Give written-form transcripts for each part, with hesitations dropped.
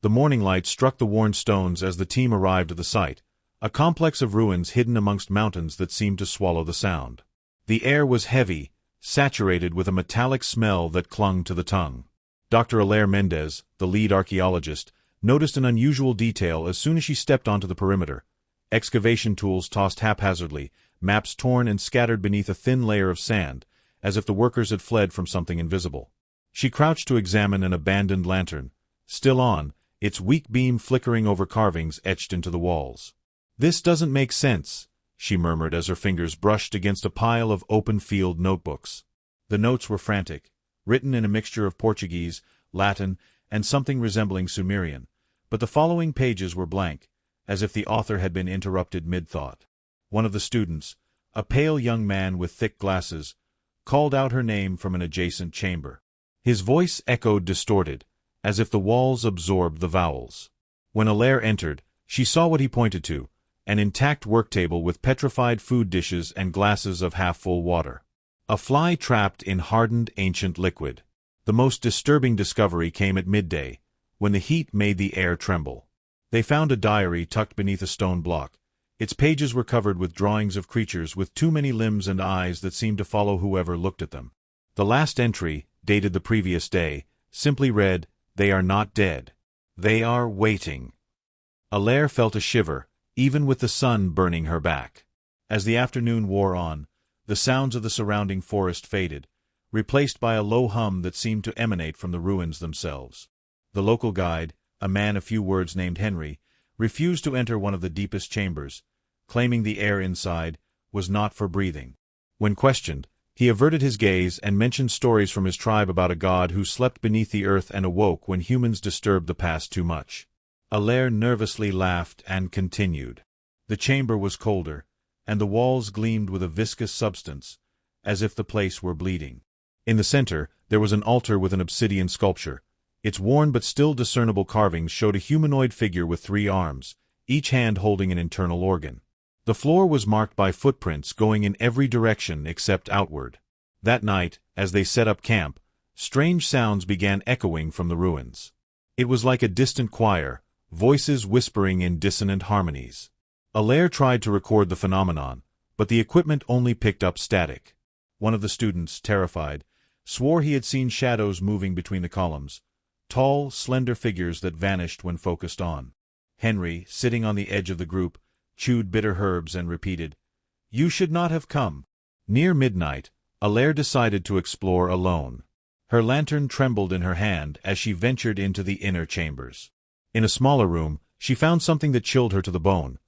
The morning light struck the worn stones as the team arrived at the site, a complex of ruins hidden amongst mountains that seemed to swallow the sound. The air was heavy, saturated with a metallic smell that clung to the tongue. Dr. Alaire Mendez, the lead archaeologist, noticed an unusual detail as soon as she stepped onto the perimeter. Excavation tools tossed haphazardly, maps torn and scattered beneath a thin layer of sand, as if the workers had fled from something invisible. She crouched to examine an abandoned lantern, still on, its weak beam flickering over carvings etched into the walls. "This doesn't make sense," she murmured as her fingers brushed against a pile of open-field notebooks. The notes were frantic, written in a mixture of Portuguese, Latin, and something resembling Sumerian, but the following pages were blank, as if the author had been interrupted mid-thought. One of the students, a pale young man with thick glasses, called out her name from an adjacent chamber. His voice echoed distorted, as if the walls absorbed the vowels. When Alaire entered, she saw what he pointed to, an intact work table with petrified food dishes and glasses of half-full water. A fly trapped in hardened ancient liquid. The most disturbing discovery came at midday, when the heat made the air tremble. They found a diary tucked beneath a stone block. Its pages were covered with drawings of creatures with too many limbs and eyes that seemed to follow whoever looked at them. The last entry, dated the previous day, simply read, "They are not dead. They are waiting." Alaire felt a shiver, even with the sun burning her back. As the afternoon wore on, the sounds of the surrounding forest faded, replaced by a low hum that seemed to emanate from the ruins themselves. The local guide, a man of few words named Henry, refused to enter one of the deepest chambers, claiming the air inside was not for breathing. When questioned, he averted his gaze and mentioned stories from his tribe about a god who slept beneath the earth and awoke when humans disturbed the past too much. Alaire nervously laughed and continued. The chamber was colder, and the walls gleamed with a viscous substance, as if the place were bleeding. In the center, there was an altar with an obsidian sculpture. Its worn but still discernible carvings showed a humanoid figure with 3 arms, each hand holding an internal organ. The floor was marked by footprints going in every direction except outward. That night, as they set up camp, strange sounds began echoing from the ruins. It was like a distant choir, voices whispering in dissonant harmonies. Alaire tried to record the phenomenon, but the equipment only picked up static. One of the students, terrified, swore he had seen shadows moving between the columns, tall, slender figures that vanished when focused on. Henry, sitting on the edge of the group, chewed bitter herbs and repeated, "You should not have come." Near midnight, Alaire decided to explore alone. Her lantern trembled in her hand as she ventured into the inner chambers. In a smaller room, she found something that chilled her to the bone.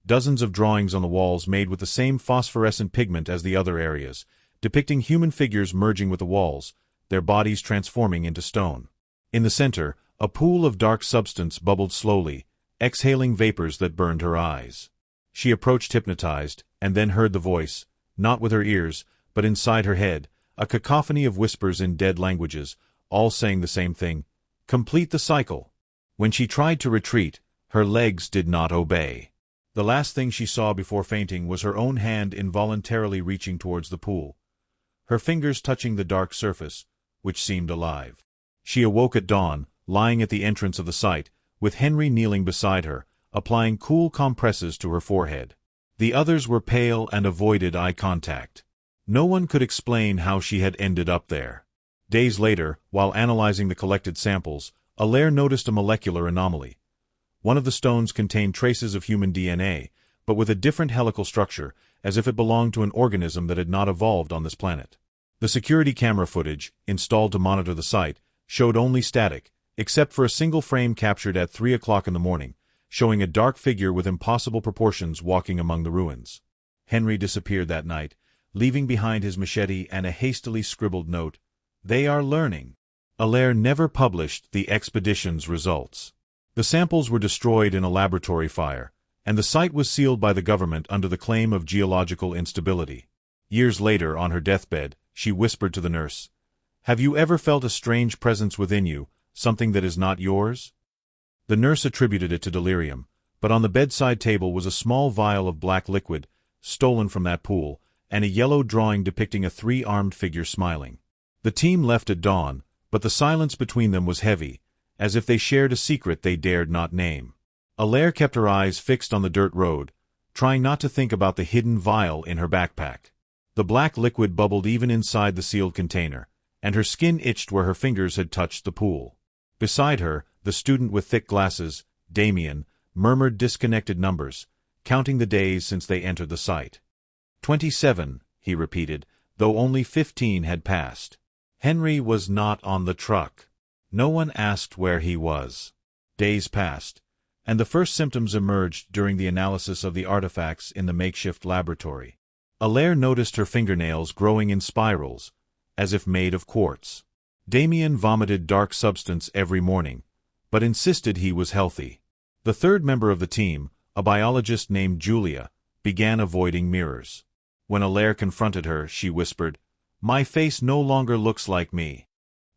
Dozens of drawings on the walls made with the same phosphorescent pigment as the other areas, depicting human figures merging with the walls, their bodies transforming into stone. In the center, a pool of dark substance bubbled slowly, exhaling vapors that burned her eyes. She approached hypnotized, and then heard the voice, not with her ears, but inside her head, a cacophony of whispers in dead languages, all saying the same thing, "Complete the cycle." When she tried to retreat, her legs did not obey. The last thing she saw before fainting was her own hand involuntarily reaching towards the pool, her fingers touching the dark surface, which seemed alive. She awoke at dawn, lying at the entrance of the site, with Henry kneeling beside her, applying cool compresses to her forehead. The others were pale and avoided eye contact. No one could explain how she had ended up there. Days later, while analyzing the collected samples, Alaire noticed a molecular anomaly. One of the stones contained traces of human DNA, but with a different helical structure, as if it belonged to an organism that had not evolved on this planet. The security camera footage, installed to monitor the site, showed only static, except for a single frame captured at 3 o'clock in the morning, showing a dark figure with impossible proportions walking among the ruins. Henry disappeared that night, leaving behind his machete and a hastily scribbled note, "They are learning." Alaire never published the expedition's results. The samples were destroyed in a laboratory fire, and the site was sealed by the government under the claim of geological instability. Years later, on her deathbed, she whispered to the nurse, "Have you ever felt a strange presence within you, something that is not yours?" The nurse attributed it to delirium, but on the bedside table was a small vial of black liquid, stolen from that pool, and a yellow drawing depicting a 3-armed figure smiling. The team left at dawn, but the silence between them was heavy, as if they shared a secret they dared not name. Alaire kept her eyes fixed on the dirt road, trying not to think about the hidden vial in her backpack. The black liquid bubbled even inside the sealed container, and her skin itched where her fingers had touched the pool. Beside her, the student with thick glasses, Damien, murmured disconnected numbers, counting the days since they entered the site. 27, he repeated, though only 15 had passed. Henry was not on the truck. No one asked where he was. Days passed, and the first symptoms emerged during the analysis of the artifacts in the makeshift laboratory. Alaire noticed her fingernails growing in spirals, as if made of quartz. Damien vomited dark substance every morning, but insisted he was healthy. The third member of the team, a biologist named Julia, began avoiding mirrors. When Alaire confronted her, she whispered, "My face no longer looks like me."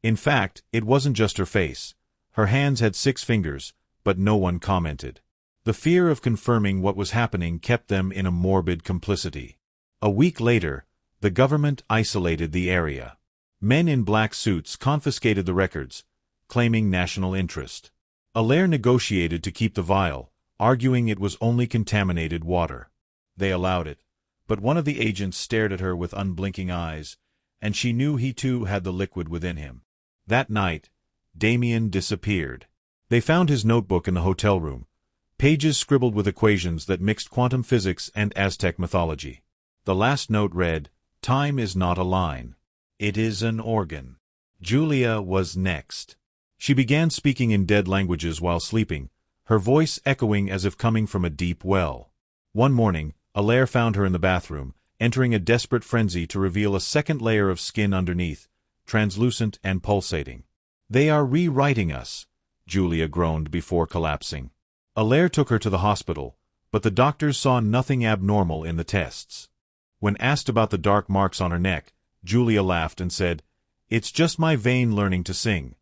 In fact, it wasn't just her face. Her hands had 6 fingers, but no one commented. The fear of confirming what was happening kept them in a morbid complicity. A week later, the government isolated the area. Men in black suits confiscated the records, claiming national interest. Alaire negotiated to keep the vial, arguing it was only contaminated water. They allowed it, but one of the agents stared at her with unblinking eyes, and she knew he too had the liquid within him. That night, Damien disappeared. They found his notebook in the hotel room, pages scribbled with equations that mixed quantum physics and Aztec mythology. The last note read, "Time is not a line. It is an organ." Julia was next. She began speaking in dead languages while sleeping, her voice echoing as if coming from a deep well. One morning, Alaire found her in the bathroom, entering a desperate frenzy to reveal a second layer of skin underneath, translucent and pulsating. "They are rewriting us," Julia groaned before collapsing. Alaire took her to the hospital, but the doctors saw nothing abnormal in the tests. When asked about the dark marks on her neck, Julia laughed and said, "It's just my vein learning to sing."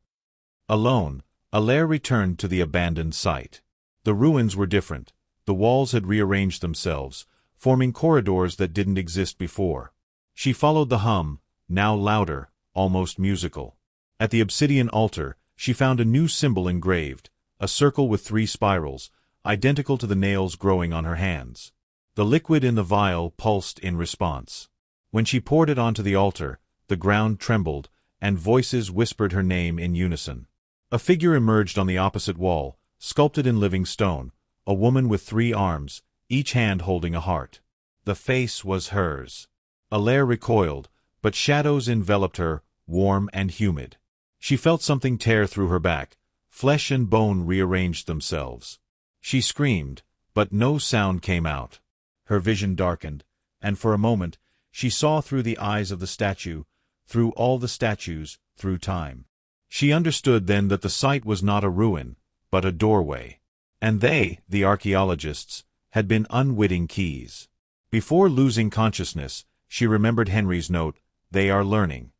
Alone, Alaire returned to the abandoned site. The ruins were different. The walls had rearranged themselves, forming corridors that didn't exist before. She followed the hum, now louder, almost musical. At the obsidian altar, she found a new symbol engraved, a circle with 3 spirals, identical to the nails growing on her hands. The liquid in the vial pulsed in response. When she poured it onto the altar, the ground trembled, and voices whispered her name in unison. A figure emerged on the opposite wall, sculpted in living stone, a woman with 3 arms, each hand holding a heart. The face was hers. Alaire recoiled, but shadows enveloped her, warm and humid. She felt something tear through her back. Flesh and bone rearranged themselves. She screamed, but no sound came out. Her vision darkened, and for a moment, she saw through the eyes of the statue, through all the statues, through time. She understood then that the site was not a ruin, but a doorway. And they, the archaeologists, had been unwitting keys. Before losing consciousness, she remembered Henry's note, "They are learning."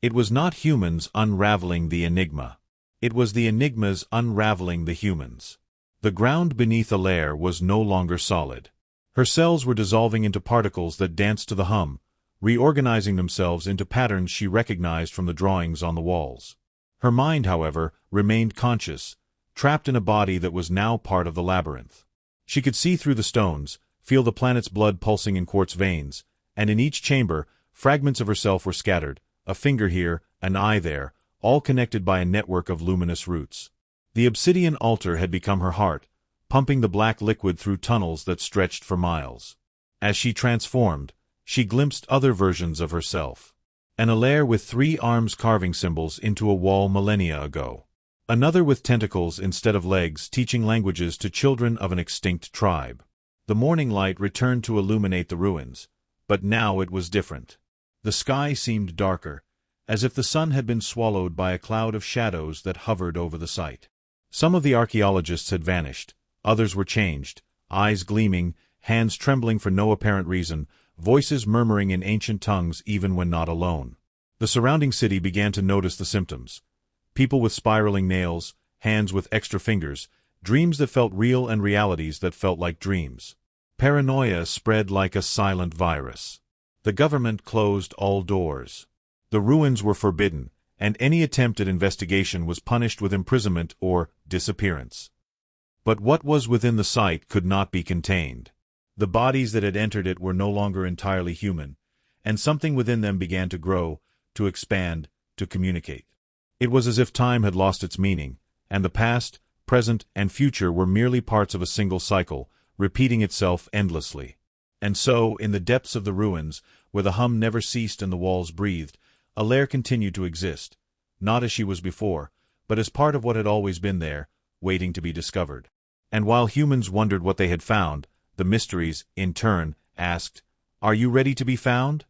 It was not humans unraveling the enigma. It was the enigmas unraveling the humans. The ground beneath Alaire was no longer solid. Her cells were dissolving into particles that danced to the hum, reorganizing themselves into patterns she recognized from the drawings on the walls. Her mind, however, remained conscious, trapped in a body that was now part of the labyrinth. She could see through the stones, feel the planet's blood pulsing in quartz veins, and in each chamber, fragments of herself were scattered, a finger here, an eye there, all connected by a network of luminous roots. The obsidian altar had become her heart, pumping the black liquid through tunnels that stretched for miles. As she transformed, she glimpsed other versions of herself. An Alaire with 3 arms carving symbols into a wall millennia ago. Another with tentacles instead of legs teaching languages to children of an extinct tribe. The morning light returned to illuminate the ruins, but now it was different. The sky seemed darker, as if the sun had been swallowed by a cloud of shadows that hovered over the site. Some of the archaeologists had vanished, others were changed, eyes gleaming, hands trembling for no apparent reason, voices murmuring in ancient tongues even when not alone. The surrounding city began to notice the symptoms. People with spiraling nails, hands with extra fingers, dreams that felt real and realities that felt like dreams. Paranoia spread like a silent virus. The government closed all doors. The ruins were forbidden, and any attempt at investigation was punished with imprisonment or disappearance. But what was within the site could not be contained. The bodies that had entered it were no longer entirely human, and something within them began to grow, to expand, to communicate. It was as if time had lost its meaning, and the past, present, and future were merely parts of a single cycle, repeating itself endlessly. And so, in the depths of the ruins, where the hum never ceased and the walls breathed, Alaire continued to exist, not as she was before, but as part of what had always been there, waiting to be discovered. And while humans wondered what they had found, the mysteries, in turn, asked, "Are you ready to be found?"